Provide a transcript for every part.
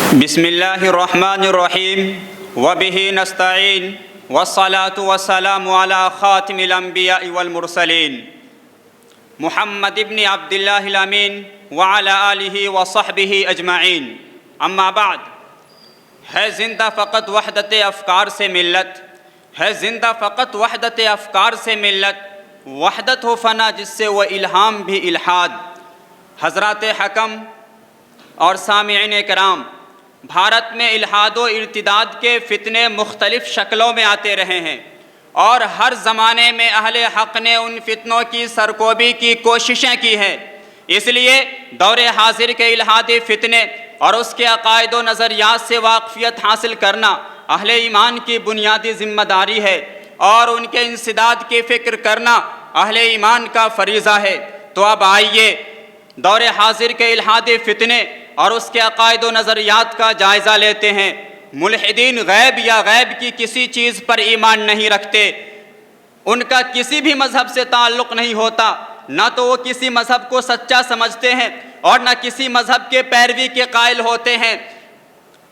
بسم اللہ الرحمن الرحیم وبہ نستعین والصلاة والسلام علی خاتم الانبیاء والمرسلین محمد ابن عبد اللہ الامین وعلی آلہ وصحبہ اجمعین. اما بعد، ہے زندہ فقط وحدت افکار سے ملت، ہے زندہ فقط وحدت افکار سے ملت، وحدت ہو فنا جس سے وہ الہام بھی الحاد. حضرات حکم اور سامعین کرام، بھارت میں الحاد و ارتداد کے فتنے مختلف شکلوں میں آتے رہے ہیں اور ہر زمانے میں اہل حق نے ان فتنوں کی سرکوبی کی کوششیں کی ہیں. اس لیے دور حاضر کے الحادی فتنے اور اس کے عقائد و نظریات سے واقفیت حاصل کرنا اہل ایمان کی بنیادی ذمہ داری ہے اور ان کے انسداد کی فکر کرنا اہل ایمان کا فریضہ ہے. تو اب آئیے دور حاضر کے الحادی فتنے اور اس کے عقائد و نظریات کا جائزہ لیتے ہیں. ملحدین غیب یا غیب کی کسی چیز پر ایمان نہیں رکھتے، ان کا کسی بھی مذہب سے تعلق نہیں ہوتا، نہ تو وہ کسی مذہب کو سچا سمجھتے ہیں اور نہ کسی مذہب کے پیروی کے قائل ہوتے ہیں.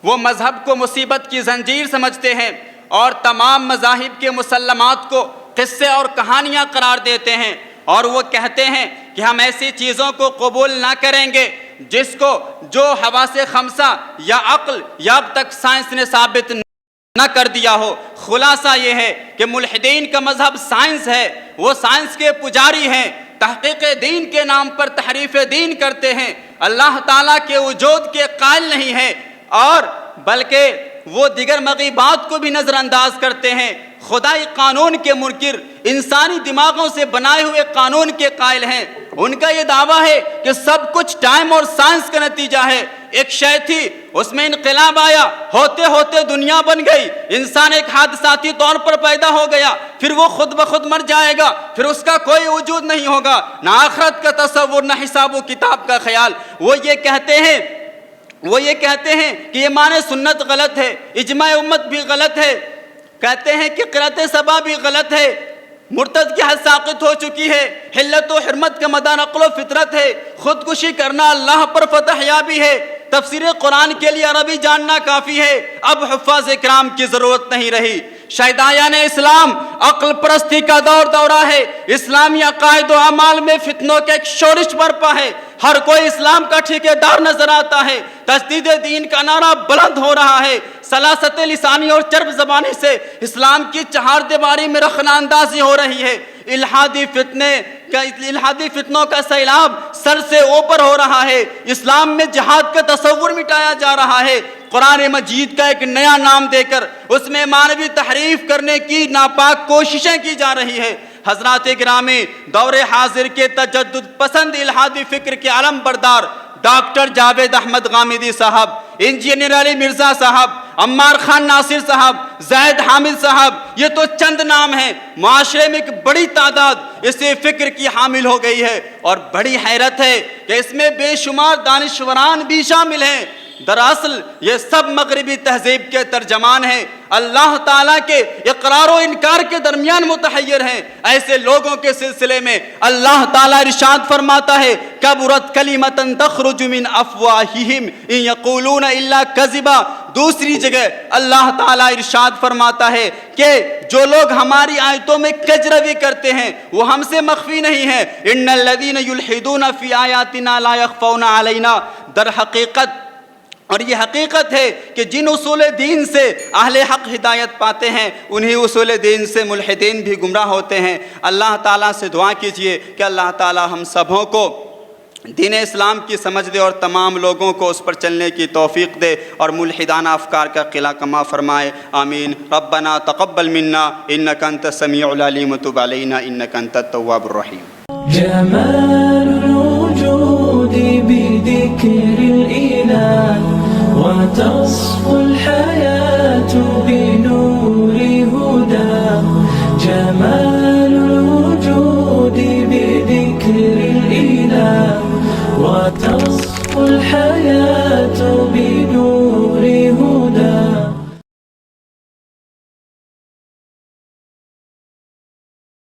وہ مذہب کو مصیبت کی زنجیر سمجھتے ہیں اور تمام مذاہب کے مسلمات کو قصے اور کہانیاں قرار دیتے ہیں، اور وہ کہتے ہیں کہ ہم ایسی چیزوں کو قبول نہ کریں گے جس کو جو حواس خمسہ یا عقل یا اب تک سائنس نے ثابت نہ کر دیا ہو. خلاصہ یہ ہے کہ ملحدین کا مذہب سائنس ہے، وہ سائنس کے پجاری ہیں، تحقیق دین کے نام پر تحریف دین کرتے ہیں، اللہ تعالیٰ کے وجود کے قائل نہیں ہیں اور بلکہ وہ دیگر مغیبات کو بھی نظر انداز کرتے ہیں. خدائی قانون کے منکر، انسانی دماغوں سے بنائے ہوئے قانون کے قائل ہیں. ان کا یہ دعویٰ ہے کہ سب کچھ ٹائم اور سائنس کا نتیجہ ہے. ایک شے تھی، اس میں انقلاب آیا، ہوتے ہوتے دنیا بن گئی، انسان ایک حادثاتی طور پر پیدا ہو گیا، پھر وہ خود بخود مر جائے گا، پھر اس کا کوئی وجود نہیں ہوگا، نہ آخرت کا تصور نہ حساب و کتاب کا خیال. وہ یہ کہتے ہیں کہ یہ معنی سنت غلط ہے، اجماع امت بھی غلط ہے، کہتے ہیں کہ قرأت سبا بھی غلط ہے، مرتد کی حد ساقط ہو چکی ہے، حلت و حرمت کا مدار عقل و فطرت ہے، خودکشی کرنا اللہ پر فتح یابی ہے، تفسیر قرآن کے لیے عربی جاننا کافی ہے، اب حفاظ کرام کی ضرورت نہیں رہی. شیدایان اسلام عقل پرستی کا دورہ ہے، اسلامی عقائد و اعمال میں فتنوں کا ایک شورش برپا ہے، ہر کوئی اسلام کا ٹھیکیدار نظر آتا ہے، تجدید دین کا نعرہ بلند ہو رہا ہے، سلاست لسانی اور چرب زبانی سے اسلام کی چہار دیواری میں رخنہ اندازی ہو رہی ہے. الحادی فتنوں کا سیلاب سر سے اوپر ہو رہا ہے، اسلام میں جہاد کا تصور مٹایا جا رہا ہے، قرآن مجید کا ایک نیا نام دے کر اس میں مانوی تحریف کرنے کی ناپاک کوششیں کی جا رہی ہے. حضرات گرامی، دور حاضر کے تجدد پسند الحادی فکر کے علم بردار ڈاکٹر جاوید احمد غامدی صاحب، انجینئر علی مرزا صاحب، عمار خان ناصر صاحب، زید حامد صاحب، یہ تو چند نام ہیں. معاشرے میں ایک بڑی تعداد اسی فکر کی حامل ہو گئی ہے اور بڑی حیرت ہے کہ اس میں بے شمار دانشوران بھی شامل ہیں. دراصل یہ سب مغربی تہذیب کے ترجمان ہیں، اللہ تعالیٰ کے اقرار و انکار کے درمیان متحیر ہیں. ایسے لوگوں کے سلسلے میں اللہ تعالیٰ ارشاد فرماتا ہے کبرت کلمۃ تخرج من افواہہم ان یقولون الا کذبا. دوسری جگہ اللہ تعالیٰ ارشاد فرماتا ہے کہ جو لوگ ہماری آیتوں میں کجروی کرتے ہیں وہ ہم سے مخفی نہیں ہیں. ان الذین یلحدون فی آیاتنا لا یخفون علینا. در حقیقت اور یہ حقیقت ہے کہ جن اصول دین سے اہل حق ہدایت پاتے ہیں انہی اصول دین سے ملحدین بھی گمراہ ہوتے ہیں. اللہ تعالیٰ سے دعا کیجئے کہ اللہ تعالیٰ ہم سبوں کو دین اسلام کی سمجھ دے اور تمام لوگوں کو اس پر چلنے کی توفیق دے اور ملحدانہ افکار کا قلع کما فرمائے. آمین. ربنا تقبل منا انک انت السمیع العلیم وتب علینا انک انت التواب الرحیم. جمال الوجود بذكر الإله وتصفو الحياة بنور هداه. جمال الوجود بذكر الإله وتصفو الحياة بنور